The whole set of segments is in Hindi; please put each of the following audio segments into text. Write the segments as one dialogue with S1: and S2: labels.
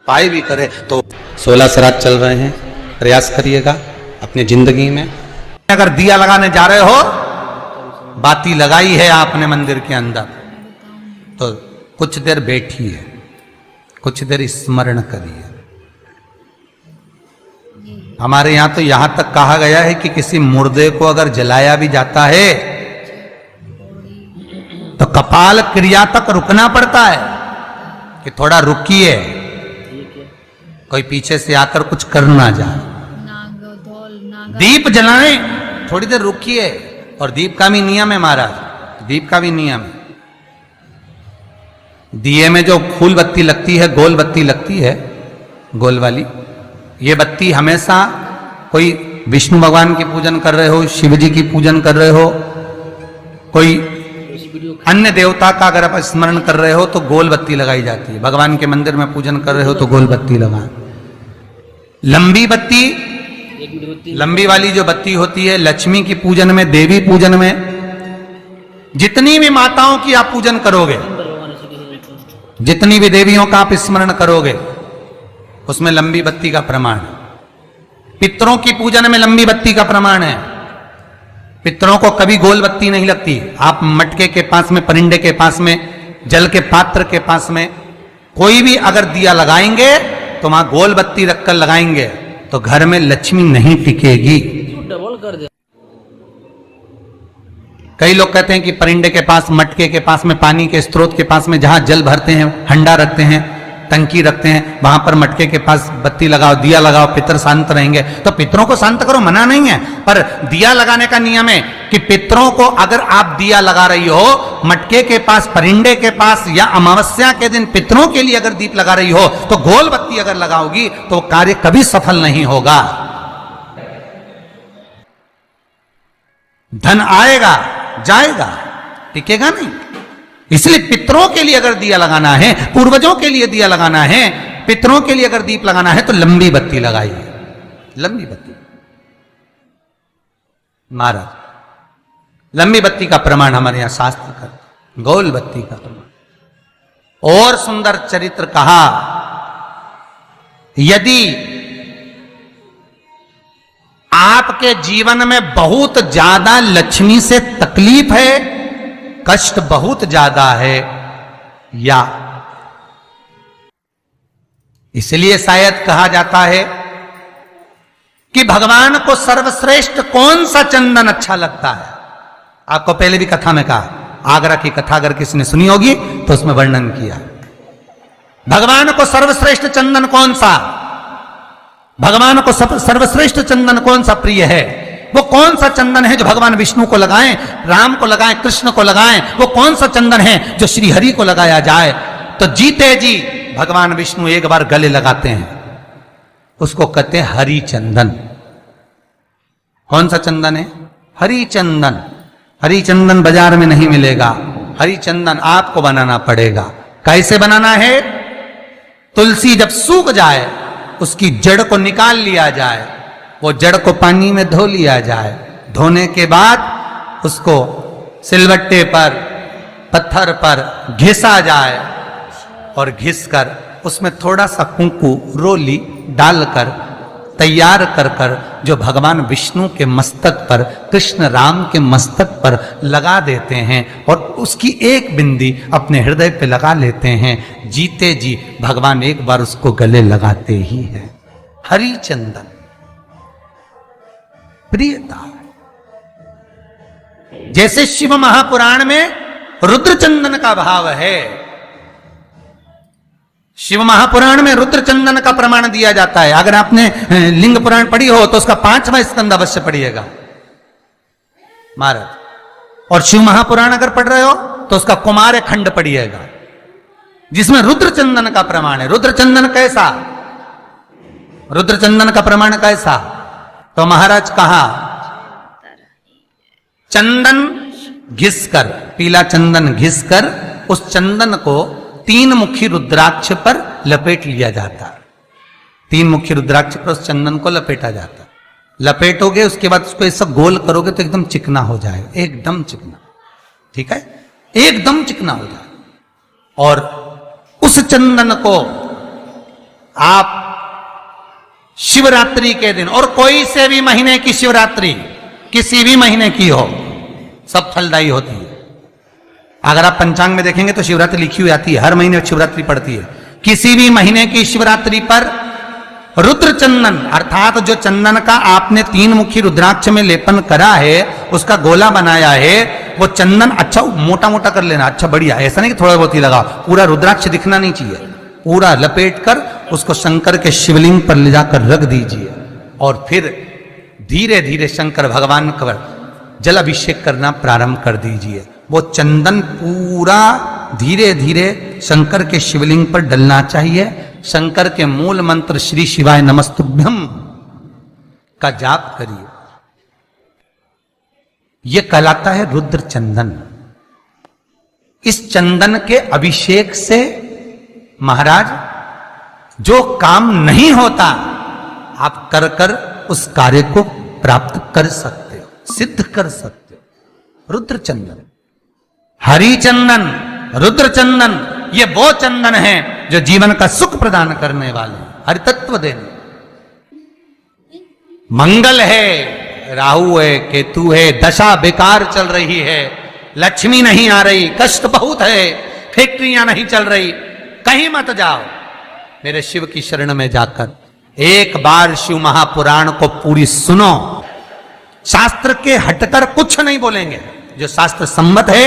S1: पाए भी करे तो 16 श्राद्ध चल रहे हैं, प्रयास करिएगा अपनी जिंदगी में। अगर दिया लगाने जा रहे हो, बाती लगाई है आपने मंदिर के अंदर, तो कुछ देर बैठिए, कुछ देर स्मरण करिए। हमारे यहां तो यहां तक कहा गया है कि किसी मुर्दे को अगर जलाया भी जाता है तो कपाल क्रिया तक रुकना पड़ता है कि थोड़ा रुकिए, कोई पीछे से आकर कुछ कर ना जाए। दीप जलाएं, थोड़ी देर रुकिए। और दीप का भी नियम है महाराज, दीप का भी नियम है। दिए में जो फूल बत्ती लगती है, गोल बत्ती लगती है, गोल वाली, ये बत्ती हमेशा कोई विष्णु भगवान की पूजन कर रहे हो, शिव जी की पूजन कर रहे हो, कोई अन्य देवता का अगर आप स्मरण कर रहे हो तो गोल बत्ती लगाई जाती है। भगवान के मंदिर में पूजन कर रहे हो तो गोल बत्ती लगाएं। लंबी बत्ती, लंबी वाली जो बत्ती होती है लक्ष्मी की पूजन में, देवी पूजन में, जितनी भी माताओं की आप पूजन करोगे, जितनी भी देवियों का आप स्मरण करोगे, उसमें लंबी बत्ती का प्रमाण है। पितरों की पूजन में लंबी बत्ती का प्रमाण है। पितरों को कभी गोल बत्ती नहीं लगती। आप मटके के पास में, परिंदे के पास में, जल के पात्र के पास में कोई भी अगर दिया लगाएंगे तो वहां गोल बत्ती रखकर लगाएंगे तो घर में लक्ष्मी नहीं टिकेगी।
S2: डबल कर दे।
S1: कई लोग कहते हैं कि परिंदे के पास, मटके के पास में, पानी के स्रोत के पास में जहां जल भरते हैं, हंडा रखते हैं, टंकी रखते हैं, वहां पर मटके के पास बत्ती लगाओ, दिया लगाओ, पितर शांत रहेंगे। तो पितरों को शांत करो, मना नहीं है, पर दिया लगाने का नियम है कि पितरों को अगर आप दिया लगा रही हो मटके के पास, परिंदे के पास, या अमावस्या के दिन पितरों के लिए अगर दीप लगा रही हो तो गोल बत्ती अगर लगाओगी तो कार्य कभी सफल नहीं होगा। धन आएगा जाएगा, टिकेगा नहीं। इसलिए पितरों के लिए अगर दिया लगाना है, पूर्वजों के लिए दिया लगाना है, पितरों के लिए अगर दीप लगाना है तो लंबी बत्ती लगाइए, लंबी बत्ती। महाराज लंबी बत्ती का प्रमाण हमारे यहां शास्त्र का, गोल बत्ती का प्रमाण। और सुंदर चरित्र कहा, यदि आपके जीवन में बहुत ज्यादा लक्ष्मी से तकलीफ है, कष्ट बहुत ज्यादा है, या इसलिए शायद कहा जाता है कि भगवान को सर्वश्रेष्ठ कौन सा चंदन अच्छा लगता है। आपको पहले भी कथा में कहा, आगरा की कथा अगर किसी ने सुनी होगी तो उसमें वर्णन किया। भगवान को सर्वश्रेष्ठ चंदन कौन सा, भगवान को सर्वश्रेष्ठ चंदन कौन सा प्रिय है, वो कौन सा चंदन है जो भगवान विष्णु को लगाएं, राम को लगाएं, कृष्ण को लगाएं, वो कौन सा चंदन है जो श्री हरि को लगाया जाए। तो जीते जी भगवान विष्णु एक बार गले लगाते हैं, उसको कहते हैं हरि चंदन। कौन सा चंदन है? हरि चंदन। हरि चंदन बाजार में नहीं मिलेगा, हरि चंदन आपको बनाना पड़ेगा। कैसे बनाना है? तुलसी जब सूख जाए उसकी जड़ को निकाल लिया जाए, वो जड़ को पानी में धो लिया जाए, धोने के बाद उसको सिलबट्टे पर, पत्थर पर घिसा जाए और घिसकर उसमें थोड़ा सा कुंकू, रोली डालकर तैयार कर कर जो भगवान विष्णु के मस्तक पर, कृष्ण राम के मस्तक पर लगा देते हैं और उसकी एक बिंदी अपने हृदय पे लगा लेते हैं। जीते जी भगवान एक बार उसको गले लगाते ही हैं। हरि चंदन प्रियता। जैसे शिव महापुराण में रुद्र चंदन का भाव है, शिव महापुराण में रुद्र चंदन का प्रमाण दिया जाता है। अगर आपने लिंग पुराण पढ़ी हो तो उसका 5वां स्कंद अवश्य पढ़िएगा महाराज, और शिव महापुराण अगर पढ़ रहे हो तो उसका कुमार खंड पढ़िएगा, जिसमें रुद्र चंदन का प्रमाण है। रुद्र चंदन कैसा, रुद्र चंदन का प्रमाण कैसा? तो महाराज कहा, चंदन घिसकर, पीला चंदन घिसकर उस चंदन को 3 मुखी रुद्राक्ष पर लपेट लिया जाता। 3 मुखी रुद्राक्ष पर उस चंदन को लपेटा जाता। लपेटोगे उसके बाद उसको ऐसा गोल करोगे तो एकदम चिकना हो जाएगा, एकदम चिकना, ठीक है, एकदम चिकना हो जाए। और उस चंदन को आप शिवरात्रि के दिन, और कोई से भी महीने की शिवरात्रि, किसी भी महीने की हो, सब फलदायी होती है। अगर आप पंचांग में देखेंगे तो शिवरात्रि लिखी हुई आती है, हर महीने शिवरात्रि पड़ती है। किसी भी महीने की शिवरात्रि पर रुद्र चंदन, अर्थात जो चंदन का आपने 3 मुखी रुद्राक्ष में लेपन करा है, उसका गोला बनाया है, वो चंदन अच्छा मोटा मोटा कर लेना, अच्छा बढ़िया, ऐसा नहीं कि थोड़ा बहुत ही लगाओ, पूरा रुद्राक्ष दिखना नहीं चाहिए, पूरा लपेट कर उसको शंकर के शिवलिंग पर ले जाकर रख दीजिए, और फिर धीरे धीरे शंकर भगवान का जल अभिषेक करना प्रारंभ कर दीजिए। वो चंदन पूरा धीरे धीरे शंकर के शिवलिंग पर डलना चाहिए। शंकर के मूल मंत्र श्री शिवाय नमस्तुभ्यम का जाप करिए। यह कहलाता है रुद्र चंदन। इस चंदन के अभिषेक से महाराज जो काम नहीं होता, आप कर कर उस कार्य को प्राप्त कर सकते हो, सिद्ध कर सकते हो। रुद्र चंदन, हरि चंदन, रुद्र चंदन, ये वो चंदन है जो जीवन का सुख प्रदान करने वाले, हरि तत्व देने। मंगल है, राहु है, केतु है, दशा बेकार चल रही है, लक्ष्मी नहीं आ रही, कष्ट बहुत है, फैक्ट्रियां नहीं चल रही, कहीं मत जाओ, मेरे शिव की शरण में जाकर एक बार शिव महापुराण को पूरी सुनो। शास्त्र के हटकर कुछ नहीं बोलेंगे, जो शास्त्र सम्मत है,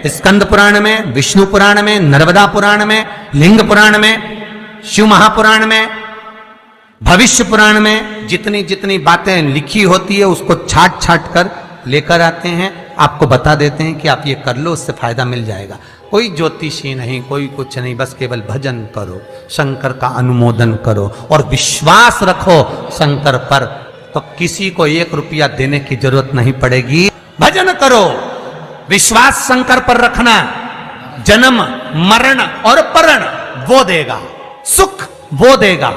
S1: स्कंद पुराण में, विष्णु पुराण में, नर्मदा पुराण में, लिंग पुराण में, शिव महापुराण में, भविष्य पुराण में जितनी जितनी बातें लिखी होती है उसको छाट छाट कर लेकर आते हैं, आपको बता देते हैं कि आप ये कर लो, उससे फायदा मिल जाएगा। कोई ज्योतिषी नहीं, कोई कुछ नहीं, बस केवल भजन करो, शंकर का अनुमोदन करो और विश्वास रखो शंकर पर, तो किसी को 1 रुपया देने की जरूरत नहीं पड़ेगी। भजन करो, विश्वास शंकर पर रखना, जन्म मरण और परण वो देगा, सुख वो देगा,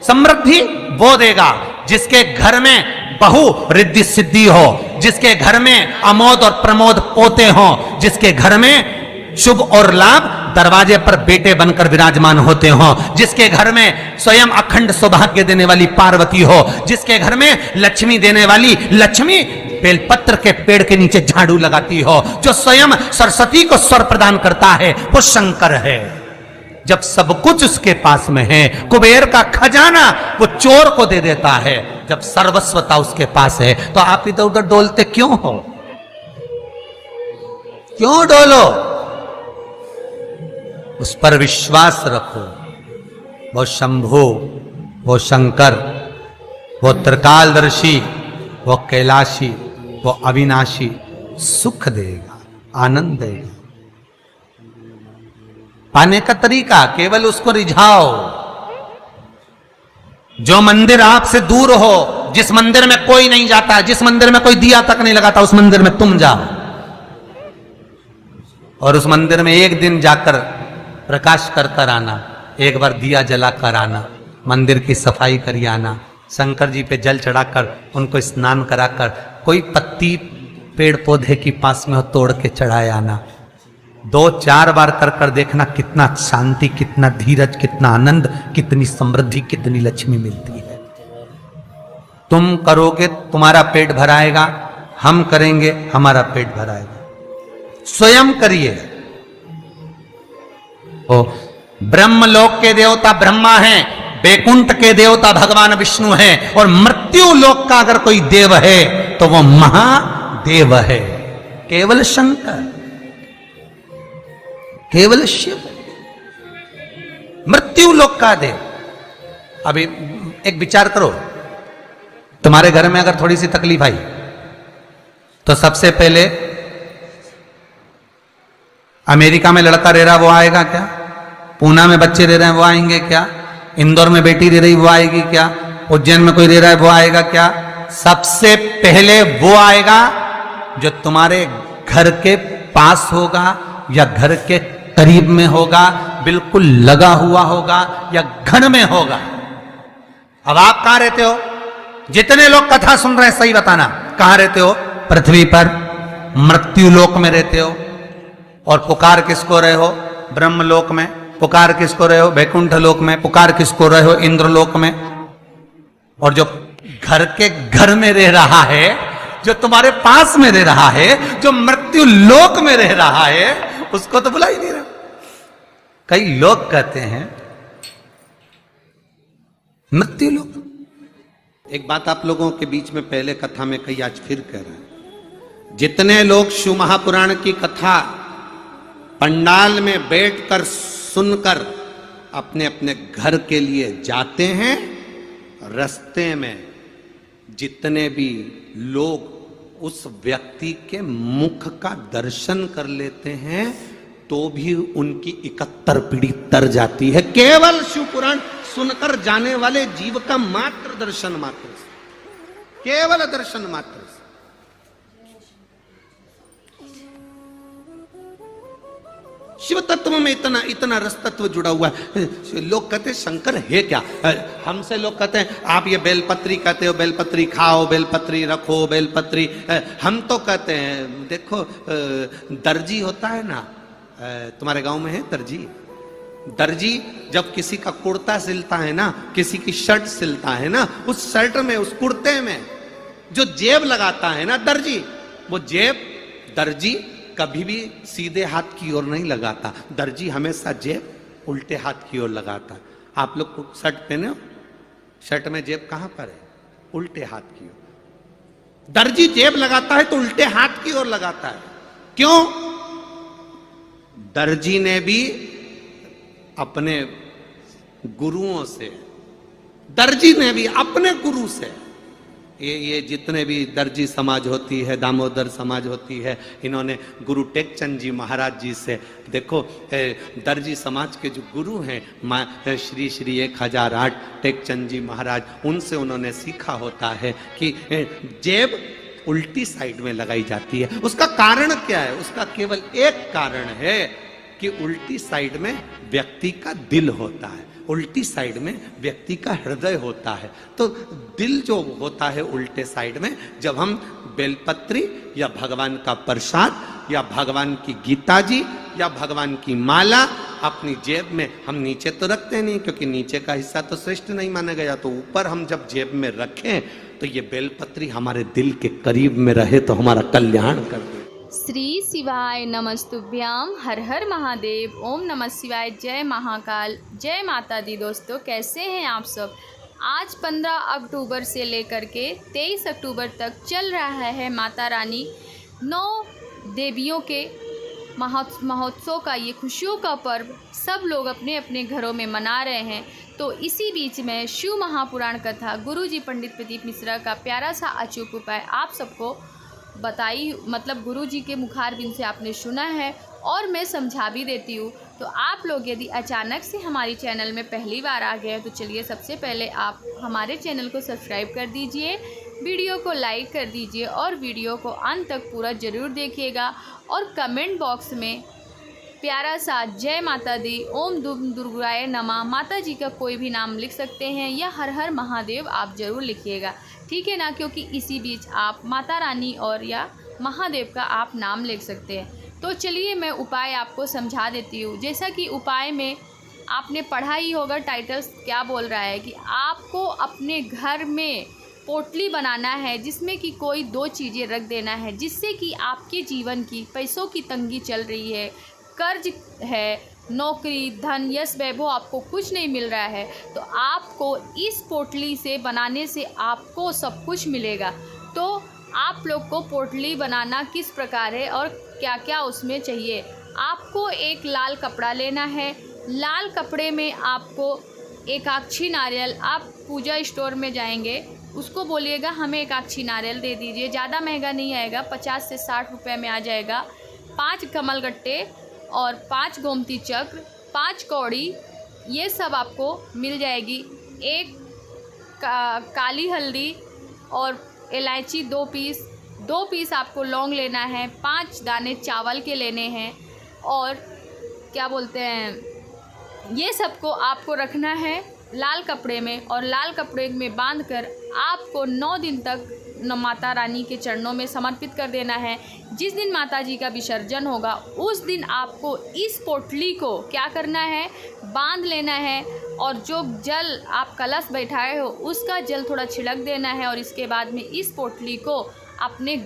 S1: समृद्धि वो देगा। जिसके घर में बहु रिद्धि सिद्धि हो, जिसके घर में अमोद और प्रमोद पोते हो, जिसके घर में शुभ और लाभ दरवाजे पर बेटे बनकर विराजमान होते हो, जिसके घर में स्वयं अखंड सौभाग्य देने वाली पार्वती हो, जिसके घर में लक्ष्मी देने वाली लक्ष्मी बेलपत्र के पेड़ के नीचे झाड़ू लगाती हो, जो स्वयं सरस्वती को स्वर प्रदान करता है, वो शंकर है। जब सब कुछ उसके पास में है, कुबेर का खजाना वो चोर को दे देता है, जब सर्वस्वता उसके पास है, तो आप इधर उधर डोलते क्यों हो? क्यों डोलो? उस पर विश्वास रखो। वो शंभु, वो शंकर, वो त्रिकालदर्शी, वो कैलाशी, वो अविनाशी सुख देगा, आनंद देगा। पाने का तरीका केवल उसको रिझाओ। जो मंदिर आपसे दूर हो, जिस मंदिर में कोई नहीं जाता, जिस मंदिर में कोई दिया तक नहीं लगाता, उस मंदिर में तुम जाओ और उस मंदिर में एक दिन जाकर प्रकाश कर कर आना, एक बार दिया जला कर आना, मंदिर की सफाई करी आना, शंकर जी पे जल चढ़ाकर उनको स्नान कराकर, कोई पत्ती पेड़ पौधे की पास में हो तोड़ के चढ़ाए आना। 2-4 बार कर कर देखना कितना शांति, कितना धीरज, कितना आनंद, कितनी समृद्धि, कितनी लक्ष्मी मिलती है। तुम करोगे तुम्हारा पेट भराएगा, हम करेंगे हमारा पेट भराएगा। स्वयं करिए। ओ ब्रह्मलोक के देवता ब्रह्मा हैं, बैकुंठ के देवता भगवान विष्णु हैं, और मृत्यु लोक का अगर कोई देव है तो वो महादेव है, केवल शंकर, केवल शिव, मृत्यु लोक का देव। अभी एक विचार करो, तुम्हारे घर में अगर थोड़ी सी तकलीफ आई तो सबसे पहले अमेरिका में लड़का रह रहा वो आएगा क्या? पूना में बच्चे रह रहे हैं वो आएंगे क्या? इंदौर में बेटी रह रही वो आएगी क्या? उज्जैन में कोई रह रहा है वो आएगा क्या? सबसे पहले वो आएगा जो तुम्हारे घर के पास होगा या घर के करीब में होगा, बिल्कुल लगा हुआ होगा या घर में होगा। अब आप कहां रहते हो? जितने लोग कथा सुन रहे हैं सही बताना, कहां रहते हो? पृथ्वी पर मृत्यु लोक में रहते हो। और पुकार किसको रहे हो? ब्रह्मलोक में। पुकार किसको रहे हो वैकुंठ लोक में, पुकार किसको रहे हो इंद्रलोक में। और जो घर के घर में रह रहा है, जो तुम्हारे पास में रह रहा है, जो मृत्यु लोक में रह रहा है, उसको तो बुला ही नहीं रहा। कई लोग कहते हैं मृत्यु लोक। एक बात आप लोगों के बीच में पहले कथा में कही, आज फिर कह रहे हैं, जितने लोग शिव महापुराण की कथा पंडाल में बैठकर सुनकर अपने अपने घर के लिए जाते हैं, रास्ते में जितने भी लोग उस व्यक्ति के मुख का दर्शन कर लेते हैं तो भी उनकी 71 पीढ़ी तर जाती है, केवल शिव पुराण सुनकर जाने वाले जीव का मात्र दर्शन मात्र से, केवल दर्शन मात्र से। शिव तत्व में इतना इतना रस तत्व जुड़ा हुआ है। लोग कहते हैं शंकर है क्या, हमसे लोग कहते हैं आप ये बेलपत्री कहते हो, बेलपत्री खाओ, बेलपत्री रखो, बेलपत्री। हम तो कहते हैं देखो दर्जी होता है ना, तुम्हारे गांव में है दर्जी? दर्जी जब किसी का कुर्ता सिलता है ना, किसी की शर्ट सिलता है ना, उस शर्ट में उस कुर्ते में जो जेब लगाता है ना दर्जी, वो जेब दर्जी कभी भी सीधे हाथ की ओर नहीं लगाता, दर्जी हमेशा जेब उल्टे हाथ की ओर लगाता। आप लोग को शर्ट पहने हो, शर्ट में जेब कहां पर है? उल्टे हाथ की ओर। दर्जी जेब लगाता है तो उल्टे हाथ की ओर लगाता है। क्यों? दर्जी ने भी अपने गुरुओं से, दर्जी ने भी अपने गुरु से, ये जितने भी दर्जी समाज होती है, दामोदर समाज होती है, इन्होंने गुरु टेकचंद जी महाराज जी से, देखो दर्जी समाज के जो गुरु हैं श्री श्री 1008 टेकचंद जी महाराज, उनसे उन्होंने सीखा होता है कि जेब उल्टी साइड में लगाई जाती है। उसका कारण क्या है? उसका केवल एक कारण है कि उल्टी साइड में व्यक्ति का दिल होता है, उल्टी साइड में व्यक्ति का हृदय होता है। तो दिल जो होता है उल्टे साइड में, जब हम बेलपत्री या भगवान का प्रसाद या भगवान की गीता जी या भगवान की माला अपनी जेब में, हम नीचे तो रखते नहीं क्योंकि नीचे का हिस्सा तो श्रेष्ठ नहीं माना गया, तो ऊपर हम जब जेब में रखें तो ये बेलपत्री हमारे दिल के करीब में रहे तो हमारा कल्याण कर दे।
S2: श्री शिवाय नमस्तुभ्याम, हर हर महादेव, ओम नमः शिवाय, जय महाकाल, जय माता दी। दोस्तों कैसे हैं आप सब? आज 15 अक्टूबर से लेकर के 23 अक्टूबर तक चल रहा है माता रानी 9 देवियों के महोत्सव का ये खुशियों का पर्व सब लोग अपने अपने घरों में मना रहे हैं। तो इसी बीच में शिव महापुराण कथा गुरुजी पंडित प्रदीप मिश्रा का प्यारा सा अचूक उपाय आप सबको बताई, मतलब गुरुजी के मुखारबिंद से आपने सुना है और मैं समझा भी देती हूँ। तो आप लोग यदि अचानक से हमारे चैनल में पहली बार आ गए तो चलिए सबसे पहले आप हमारे चैनल को सब्सक्राइब कर दीजिए, वीडियो को लाइक कर दीजिए और वीडियो को अंत तक पूरा ज़रूर देखिएगा। और कमेंट बॉक्स में प्यारा सा जय माता दी, ओम दुर्गाय नमः, माता जी का कोई भी नाम लिख सकते हैं या हर हर महादेव आप ज़रूर लिखिएगा, ठीक है ना? क्योंकि इसी बीच आप माता रानी और या महादेव का आप नाम लिख सकते हैं। तो चलिए मैं उपाय आपको समझा देती हूँ। जैसा कि उपाय में आपने पढ़ा ही होगा, टाइटल्स क्या बोल रहा है कि आपको अपने घर में पोटली बनाना है जिसमें कि कोई 2 चीज़ें रख देना है, जिससे कि आपके जीवन की पैसों की तंगी चल रही है, कर्ज है, नौकरी, धन, यश, वैभव आपको कुछ नहीं मिल रहा है, तो आपको इस पोटली से बनाने से आपको सब कुछ मिलेगा। तो आप लोग को पोटली बनाना किस प्रकार है और क्या क्या उसमें चाहिए? आपको एक लाल कपड़ा लेना है। लाल कपड़े में आपको एकाक्षी नारियल, आप पूजा स्टोर में जाएंगे, उसको बोलिएगा हमें एकाक्षी नारियल दे दीजिए, ज़्यादा महंगा नहीं आएगा, 50 से 60 रुपये में आ जाएगा। 5 कमलगट्टे और 5 गोमती चक्र, 5 कौड़ी, ये सब आपको मिल जाएगी। एक काली हल्दी और इलायची 2 पीस आपको लौंग लेना है। 5 दाने चावल के लेने हैं और क्या बोलते हैं, ये सबको आपको रखना है लाल कपड़े में और लाल कपड़े में बांधकर आपको 9 दिन तक माता रानी के चरणों में समर्पित कर देना है। जिस दिन माता जी का विसर्जन होगा उस दिन आपको इस पोटली को क्या करना है, बांध लेना है और जो जल आप कलश बैठाए हो उसका जल थोड़ा छिड़क देना है और इसके बाद में इस पोटली को अपने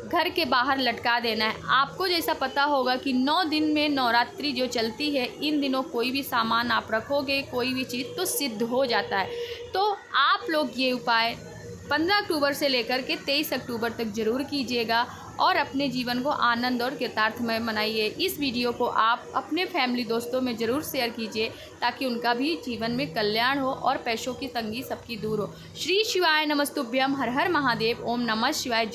S2: घर के बाहर लटका देना है। आपको जैसा पता होगा कि 9 दिन में नवरात्रि जो चलती है, इन दिनों कोई भी सामान आप रखोगे, कोई भी चीज़ तो सिद्ध हो जाता है। तो आप लोग ये उपाय 15 अक्टूबर से लेकर के 23 अक्टूबर तक ज़रूर कीजिएगा और अपने जीवन को आनंद और कृतार्थमय बनाइए। इस वीडियो को आप अपने फैमिली दोस्तों में ज़रूर शेयर कीजिए ताकि उनका भी जीवन में कल्याण हो और पैसों की तंगी सबकी दूर हो। श्री शिवाय नमस्तुभ्यम। हर हर महादेव। ओम नमः शिवाय।